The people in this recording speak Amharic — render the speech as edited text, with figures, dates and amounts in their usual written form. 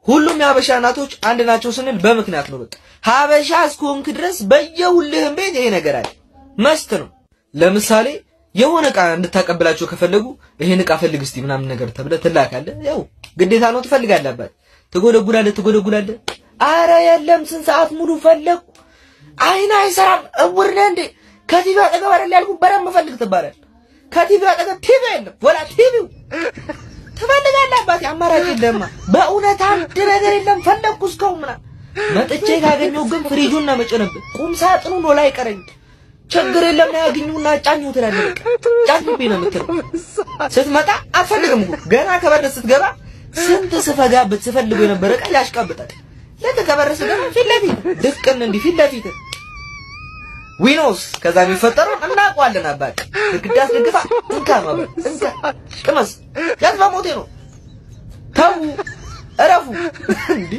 ሁሉም ያበሻ እናቶች አንድ ናቸው ስንል በምክንያት ነው። በቃ ሀበሻ እስኮንክ ድረስ በየሁሉም ቤት ይሄ ነገር አለ መስት ነው። ለምሳሌ የሆነ ዕቃ እንድታቀብላቸው ከፈለጉ ይሄን ዕቃ ፈልግ እስቲ ምናምን ነገር ተብለ ትላካለህ። ያው ግዴታ ነው ትፈልጋለህ። አባት ትጎደጉላለህ። አረ የለም ስንት ሰዓት ሙሉ ፈለኩ አይና አይሰራም እውር ነህ እንዴ ከቲቪ አጠገብ አይደል ያልኩህ በደንብ ፈልግ ትባላል። ከቲቪ አጠገብ ቲቪ የለም ወላ ቲቪው ትፈልጋለህ። አባቴ አማራጭ የለም በእውነት አንድ ነገር የለም ፈለኩ እስካሁን ምናምን መጥቼ ካገኘው ግን ፍሪጁን ነው መጨነብ ቁም ሳጥኑ ነው ላይ ቀረኝ ችግር የለም ነው ያገኙና ጫኙ ትላለህ። በቃ ጫኙብኝ ነው የምትለው። ስትመጣ አትፈልግም ገና ከበረስ ስትገባ ስንት ስፈጋበት ስፈልገው የነበረ ዕቃ ያሽቃብጣል። ለተከበረስ ደግሞ ፊት ለፊት ድቅን እንዲህ ፊት ለፊት ዊኖስ ከዛ የሚፈጠረው እናውቀዋለን። አባቴ ግዳስ ደግፋ እንካ ማበል እንካ ቅመስ ያዝ በሞቴ ነው ተው እረፉ እንዴ